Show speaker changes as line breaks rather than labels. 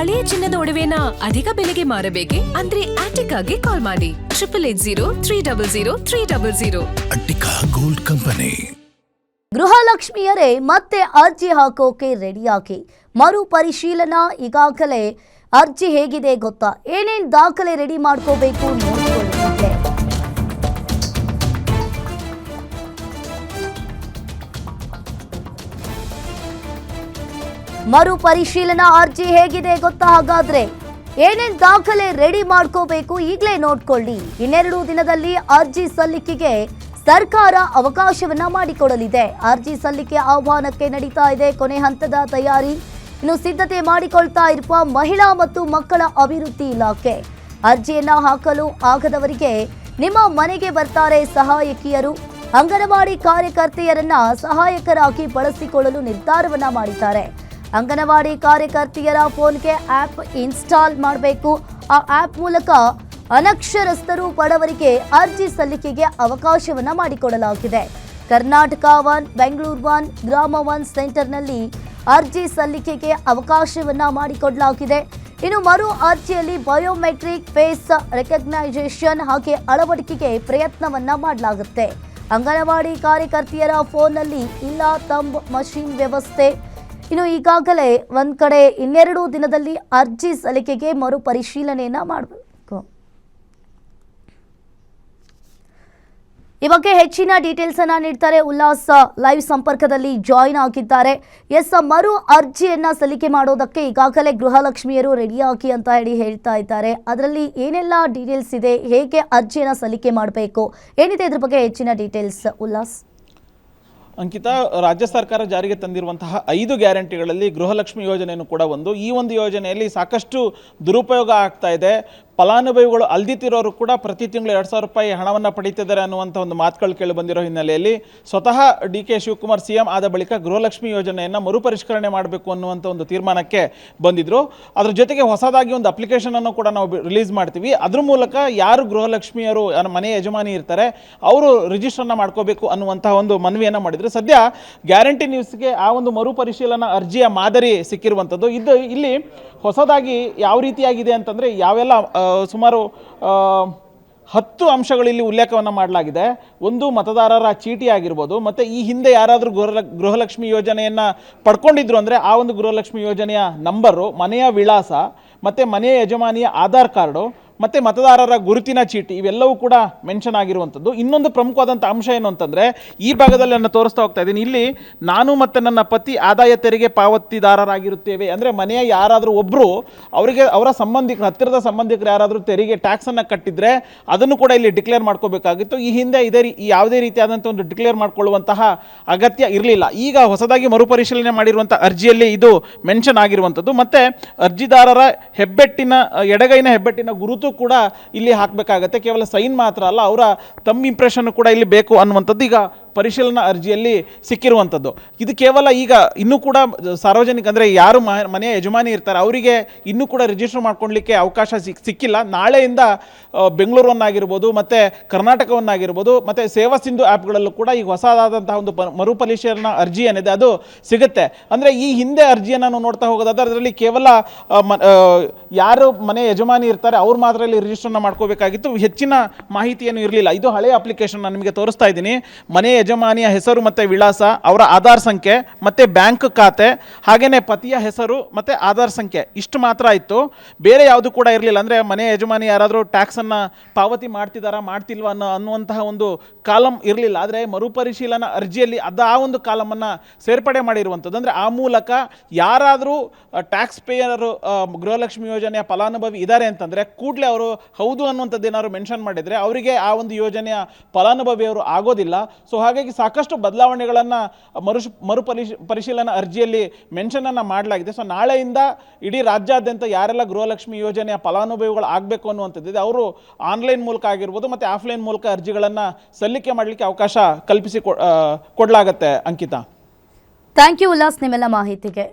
ಹಳೆಯ ಚಿನ್ನದ ಒಡವೆನ ಅಧಿಕ ಬೆಲೆಗೆ ಮಾರಬೇಕೆ ಅಂದ್ರೆ ಆಟಿಕಾಗೆ ಕಾಲ್ ಮಾಡಿ 8803000300.
Attica gold company.
ಗೃಹಲಕ್ಷ್ಮಿಯರೇ ಮತ್ತೆ ಅರ್ಜಿ ಹಾಕೋಕೆ ರೆಡಿಯಾಗಿ ಮರು ಪರಿಶೀಲನಾ ಈಗಾಗಲೇ ಅರ್ಜಿ ಹೇಗಿದೆ ಗೊತ್ತಾ? ಏನೇನ್ ದಾಖಲೆ ರೆಡಿ ಮಾಡ್ಕೋಬೇಕು ನೋಡಿಕೊಳ್ಳುತ್ತೆ. ಮರು ಪರಿಶೀಲನಾ ಅರ್ಜಿ ಹೇಗಿದೆ ಗೊತ್ತಾ? ಹಾಗಾದ್ರೆ ಏನೇನ್ ದಾಖಲೆ ರೆಡಿ ಮಾಡ್ಕೋಬೇಕು ಈಗಲೇ ನೋಡ್ಕೊಳ್ಳಿ. ಇನ್ನೆರಡು ದಿನದಲ್ಲಿ ಅರ್ಜಿ ಸಲ್ಲಿಕೆಗೆ ಸರ್ಕಾರ ಅವಕಾಶವನ್ನ ಮಾಡಿಕೊಡಲಿದೆ. ಅರ್ಜಿ ಸಲ್ಲಿಕೆ ಆಹ್ವಾನಕ್ಕೆ ನಡೀತಾ ಇದೆ ಕೊನೆ ಹಂತದ ತಯಾರಿ. ಇನ್ನು ಸಿದ್ಧತೆ ಮಾಡಿಕೊಳ್ತಾ ಇರುವ ಮಹಿಳಾ ಮತ್ತು ಮಕ್ಕಳ ಅಭಿವೃದ್ಧಿ ಇಲಾಖೆ ಅರ್ಜಿಯನ್ನ ಹಾಕಲು ಆಗದವರಿಗೆ ನಿಮ್ಮ ಮನೆಗೆ ಬರ್ತಾರೆ ಸಹಾಯಕಿಯರು. ಅಂಗನವಾಡಿ ಕಾರ್ಯಕರ್ತೆಯರನ್ನ ಸಹಾಯಕರಾಗಿ ಬಳಸಿಕೊಳ್ಳಲು ನಿರ್ಧಾರವನ್ನ ಮಾಡಿದ್ದಾರೆ. ಅಂಗನವಾಡಿ ಕಾರ್ಯಕರ್ತೆಯರ ಫೋನ್ಗೆ ಆಪ್ ಇನ್ಸ್ಟಾಲ್ ಮಾಡಬೇಕು. ಆ ಆಪ್ ಮೂಲಕ ಅನಕ್ಷರಸ್ಥರು ಬಡವರಿಗೆ ಅರ್ಜಿ ಸಲ್ಲಿಕೆಗೆ ಅವಕಾಶವನ್ನ ಮಾಡಿಕೊಡಲಾಗಿದೆ. ಕರ್ನಾಟಕ 1, ಬೆಂಗಳೂರು 1, ಗ್ರಾಮ 1 ಸೆಂಟರ್ನಲ್ಲಿ ಅರ್ಜಿ ಸಲ್ಲಿಕೆಗೆ ಅವಕಾಶವನ್ನ ಮಾಡಿಕೊಡಲಾಗಿದೆ. ಇನ್ನು ಮರು ಅರ್ಜಿಯಲ್ಲಿ ಬಯೋಮೆಟ್ರಿಕ್ ಫೇಸ್ ರೆಕಗ್ನೈಸೇಷನ್ ಹಾಗೆ ಅಳವಡಿಕೆಗೆ ಪ್ರಯತ್ನವನ್ನ ಮಾಡಲಾಗುತ್ತೆ. ಅಂಗನವಾಡಿ ಕಾರ್ಯಕರ್ತೆಯರ ಫೋನ್ನಲ್ಲಿ ಇಲ್ಲ ಥಂಬ್ ಮಷೀನ್ ವ್ಯವಸ್ಥೆ. ಇನ್ನು ಈಗಾಗಲೇ ಒಂದ್ ಕಡೆ ಇನ್ನೆರಡು ದಿನದಲ್ಲಿ ಅರ್ಜಿ ಸಲ್ಲಿಕೆಗೆ ಮರು ಪರಿಶೀಲನೆಯನ್ನ ಮಾಡಬೇಕು. ಈ ಬಗ್ಗೆ ಹೆಚ್ಚಿನ ಡೀಟೇಲ್ಸ್ ಅನ್ನ ನೀಡ್ತಾರೆ. ಉಲ್ಲಾಸ್ ಲೈವ್ ಸಂಪರ್ಕದಲ್ಲಿ ಜಾಯಿನ್ ಆಗಿದ್ದಾರೆ. ಮರು ಅರ್ಜಿಯನ್ನ ಸಲ್ಲಿಕೆ ಮಾಡೋದಕ್ಕೆ ಈಗಾಗಲೇ ಗೃಹಲಕ್ಷ್ಮಿಯರು ರೆಡಿಯಾಗಿ ಅಂತ ಹೇಳ್ತಾ ಇದ್ದಾರೆ. ಅದರಲ್ಲಿ ಏನೆಲ್ಲ ಡೀಟೇಲ್ಸ್ ಇದೆ, ಹೇಗೆ ಅರ್ಜಿಯನ್ನ ಸಲ್ಲಿಕೆ ಮಾಡಬೇಕು, ಏನಿದೆ ಇದ್ರ ಬಗ್ಗೆ ಹೆಚ್ಚಿನ ಡೀಟೇಲ್ಸ್ ಉಲ್ಲಾಸ್?
ಅಂಕಿತಾ, ರಾಜ್ಯ ಸರ್ಕಾರ ಜಾರಿಗೆ ತಂದಿರುವಂತಹ 5 ಗ್ಯಾರಂಟಿಗಳಲ್ಲಿ ಗೃಹಲಕ್ಷ್ಮಿ ಯೋಜನೆಯೂ ಕೂಡ ಒಂದು. ಈ ಒಂದು ಯೋಜನೆಯಲ್ಲಿ ಸಾಕಷ್ಟು ದುರುಪಯೋಗ ಆಗ್ತಾ ಇದೆ. ಫಲಾನುಭವಿಗಳು ಅಲ್ದಿತಿರೋರು ಕೂಡ ಪ್ರತಿ ತಿಂಗಳು 2,000 ರೂಪಾಯಿ ಹಣವನ್ನು ಪಡೀತಿದ್ದಾರೆ ಅನ್ನುವಂಥ ಒಂದು ಮಾತುಗಳು ಕೇಳಿ ಬಂದಿರೋ ಹಿನ್ನೆಲೆಯಲ್ಲಿ ಸ್ವತಃ DK ಶಿವಕುಮಾರ್ CM ಆದ ಬಳಿಕ ಗೃಹಲಕ್ಷ್ಮಿ ಯೋಜನೆಯನ್ನು ಮರುಪರಿಷ್ಕರಣೆ ಮಾಡಬೇಕು ಅನ್ನುವಂಥ ಒಂದು ತೀರ್ಮಾನಕ್ಕೆ ಬಂದಿದ್ದರು. ಅದ್ರ ಜೊತೆಗೆ ಹೊಸದಾಗಿ ಒಂದು ಅಪ್ಲಿಕೇಶನನ್ನು ಕೂಡ ನಾವು ರಿಲೀಸ್ ಮಾಡ್ತೀವಿ. ಅದ್ರ ಮೂಲಕ ಯಾರು ಗೃಹಲಕ್ಷ್ಮಿಯರು ಮನೆ ಯಜಮಾನಿ ಇರ್ತಾರೆ ಅವರು ರಿಜಿಸ್ಟರ್ನ ಮಾಡ್ಕೋಬೇಕು ಅನ್ನುವಂಥ ಒಂದು ಮನವಿಯನ್ನು ಮಾಡಿದರು. ಸದ್ಯ ಗ್ಯಾರಂಟಿ ನ್ಯೂಸ್ಗೆ ಆ ಒಂದು ಮರುಪರಿಶೀಲನಾ ಅರ್ಜಿಯ ಮಾದರಿ ಸಿಕ್ಕಿರುವಂಥದ್ದು. ಇಲ್ಲಿ ಹೊಸದಾಗಿ ಯಾವ ರೀತಿಯಾಗಿದೆ ಅಂತಂದರೆ ಯಾವೆಲ್ಲ ಸುಮಾರು 10 ಅಂಶಗಳು ಇಲ್ಲಿ ಉಲ್ಲೇಖವನ್ನು ಮಾಡಲಾಗಿದೆ. ಒಂದು, ಮತದಾರರ ಚೀಟಿ ಆಗಿರ್ಬೋದು, ಮತ್ತು ಈ ಹಿಂದೆ ಯಾರಾದರೂ ಗೃಹಲಕ್ಷ್ಮಿ ಯೋಜನೆಯನ್ನು ಪಡ್ಕೊಂಡಿದ್ರು ಅಂದರೆ ಆ ಒಂದು ಗೃಹಲಕ್ಷ್ಮಿ ಯೋಜನೆಯ ನಂಬರು, ಮನೆಯ ವಿಳಾಸ, ಮತ್ತು ಮನೆಯ ಯಜಮಾನಿಯ ಆಧಾರ್ ಕಾರ್ಡು, ಮತ್ತು ಮತದಾರರ ಗುರುತಿನ ಚೀಟಿ, ಇವೆಲ್ಲವೂ ಕೂಡ ಮೆನ್ಷನ್ ಆಗಿರುವಂಥದ್ದು. ಇನ್ನೊಂದು ಪ್ರಮುಖವಾದಂಥ ಅಂಶ ಏನು ಅಂತಂದರೆ ಈ ಭಾಗದಲ್ಲಿ ನಾನು ತೋರಿಸ್ತಾ ಹೋಗ್ತಾ ಇದ್ದೀನಿ. ಇಲ್ಲಿ ನಾನು ಮತ್ತು ನನ್ನ ಪತಿ ಆದಾಯ ತೆರಿಗೆ ಪಾವತಿದಾರರಾಗಿರುತ್ತೇವೆ ಅಂದರೆ ಮನೆಯ ಯಾರಾದರೂ ಒಬ್ಬರು ಅವರಿಗೆ ಅವರ ಸಂಬಂಧಿಕರು, ಹತ್ತಿರದ ಸಂಬಂಧಿಕರು ಯಾರಾದರೂ ತೆರಿಗೆ ಟ್ಯಾಕ್ಸನ್ನು ಕಟ್ಟಿದರೆ ಅದನ್ನು ಕೂಡ ಇಲ್ಲಿ ಡಿಕ್ಲೇರ್ ಮಾಡ್ಕೋಬೇಕಾಗಿತ್ತು. ಈ ಹಿಂದೆ ಯಾವುದೇ ರೀತಿಯಾದಂಥ ಒಂದು ಡಿಕ್ಲೇರ್ ಮಾಡ್ಕೊಳ್ಳುವಂತಹ ಅಗತ್ಯ ಇರಲಿಲ್ಲ. ಈಗ ಹೊಸದಾಗಿ ಮರುಪರಿಶೀಲನೆ ಮಾಡಿರುವಂಥ ಅರ್ಜಿಯಲ್ಲಿ ಇದು ಮೆನ್ಷನ್ ಆಗಿರುವಂಥದ್ದು. ಮತ್ತು ಅರ್ಜಿದಾರರ ಹೆಬ್ಬೆಟ್ಟಿನ ಎಡಗೈನ ಹೆಬ್ಬೆಟ್ಟಿನ ಗುರುತು ಕೂಡ ಇಲ್ಲಿ ಹಾಕಬೇಕಾಗತ್ತೆ. ಕೇವಲ ಸೈನ್ ಮಾತ್ರ ಅಲ್ಲ, ಅವರ ತಮ್ಮ ಇಂಪ್ರೆಷನ್ ಕೂಡ ಇಲ್ಲಿ ಬೇಕು ಅನ್ನುವಂಥದ್ದು ಈಗ ಪರಿಶೀಲನಾ ಅರ್ಜಿಯಲ್ಲಿ ಸಿಕ್ಕಿರುವಂಥದ್ದು. ಇದು ಕೇವಲ ಈಗ ಇನ್ನೂ ಕೂಡ ಸಾರ್ವಜನಿಕ ಅಂದರೆ ಯಾರು ಮನೆಯ ಯಜಮಾನಿ ಇರ್ತಾರೆ ಅವರಿಗೆ ಇನ್ನೂ ಕೂಡ ರಿಜಿಸ್ಟರ್ ಮಾಡ್ಕೊಳ್ಳಿಕ್ಕೆ ಅವಕಾಶ ಸಿಕ್ಕಿಲ್ಲ. ನಾಳೆಯಿಂದ ಬೆಂಗಳೂರನ್ನಾಗಿರ್ಬೋದು ಮತ್ತು ಕರ್ನಾಟಕವನ್ನಾಗಿರ್ಬೋದು ಮತ್ತು ಸೇವಾ ಸಿಂಧು ಆ್ಯಪ್ಗಳಲ್ಲೂ ಕೂಡ ಈಗ ಹೊಸದಾದಂತಹ ಒಂದು ಮರುಪರಿಶೀಲನಾ ಅರ್ಜಿ ಏನಿದೆ ಅದು ಸಿಗುತ್ತೆ. ಅಂದರೆ ಈ ಹಿಂದೆ ಅರ್ಜಿಯನ್ನು ನಾವು ನೋಡ್ತಾ ಹೋಗೋದಾದ್ರೆ ಅದರಲ್ಲಿ ಕೇವಲ ಯಾರು ಮನೆ ಯಜಮಾನಿ ಇರ್ತಾರೆ ಅವ್ರು ಮಾತ್ರ ಇಲ್ಲಿ ರಿಜಿಸ್ಟರ್ನ ಮಾಡ್ಕೋಬೇಕಾಗಿತ್ತು. ಹೆಚ್ಚಿನ ಮಾಹಿತಿಯನ್ನು ಇರಲಿಲ್ಲ. ಇದು ಹಳೆಯ ಅಪ್ಲಿಕೇಶನ್ ನಾನು ನಿಮಗೆ ತೋರಿಸ್ತಾ ಇದ್ದೀನಿ. ಮನೆ ಯಜಮಾನಿಯ ಹೆಸರು ಮತ್ತು ವಿಳಾಸ, ಅವರ ಆಧಾರ್ ಸಂಖ್ಯೆ ಮತ್ತು ಬ್ಯಾಂಕ್ ಖಾತೆ, ಹಾಗೆಯೇ ಪತಿಯ ಹೆಸರು ಮತ್ತು ಆಧಾರ್ ಸಂಖ್ಯೆ, ಇಷ್ಟು ಮಾತ್ರ ಇತ್ತು. ಬೇರೆ ಯಾವುದು ಕೂಡ ಇರಲಿಲ್ಲ. ಅಂದರೆ ಮನೆ ಯಜಮಾನಿ ಯಾರಾದರೂ ಟ್ಯಾಕ್ಸನ್ನು ಪಾವತಿ ಮಾಡ್ತಿದ್ದಾರಾ ಮಾಡ್ತಿಲ್ವ ಅನ್ನುವಂತಹ ಒಂದು ಕಾಲಮ್ ಇರಲಿಲ್ಲ. ಆದರೆ ಮರುಪರಿಶೀಲನಾ ಅರ್ಜಿಯಲ್ಲಿ ಆ ಒಂದು ಕಾಲಮನ್ನು ಸೇರ್ಪಡೆ ಮಾಡಿರುವಂಥದ್ದು. ಅಂದರೆ ಆ ಮೂಲಕ ಯಾರಾದರೂ ಟ್ಯಾಕ್ಸ್ ಪೇಯರು ಗೃಹಲಕ್ಷ್ಮಿ ಯೋಜನೆಯ ಫಲಾನುಭವಿ ಇದ್ದಾರೆ ಅಂತಂದರೆ ಕೂಡಲೇ ಅವರು ಹೌದು ಅನ್ನುವಂಥದ್ದು ಏನಾದ್ರು ಮೆನ್ಷನ್ ಮಾಡಿದರೆ ಅವರಿಗೆ ಆ ಒಂದು ಯೋಜನೆಯ ಫಲಾನುಭವಿಯವರು ಆಗೋದಿಲ್ಲ. ಸೊ ಹಾಗಾಗಿ ಸಾಕಷ್ಟು ಬದಲಾವಣೆಗಳನ್ನು ಪರಿಶೀಲನಾ ಅರ್ಜಿಯಲ್ಲಿ ಮೆನ್ಷನನ್ನು ಮಾಡಲಾಗಿದೆ. ಸೊ ನಾಳೆಯಿಂದ ಇಡೀ ರಾಜ್ಯಾದ್ಯಂತ ಯಾರೆಲ್ಲ ಗೃಹಲಕ್ಷ್ಮಿ ಯೋಜನೆಯ ಫಲಾನುಭವಿಗಳು ಆಗಬೇಕು ಅನ್ನುವಂಥದ್ದಿದೆ ಅವರು ಆನ್ಲೈನ್ ಮೂಲಕ ಆಗಿರ್ಬೋದು ಮತ್ತು ಆಫ್ಲೈನ್ ಮೂಲಕ ಅರ್ಜಿಗಳನ್ನು ಸಲ್ಲಿಕೆ ಮಾಡಲಿಕ್ಕೆ ಅವಕಾಶ ಕಲ್ಪಿಸಿ ಕೊಡಲಾಗತ್ತೆ. ಅಂಕಿತಾ,
ಥ್ಯಾಂಕ್ ಯು ಉಲ್ಲಾಸ್ ನಿಮ್ಮೆಲ್ಲ ಮಾಹಿತಿಗೆ.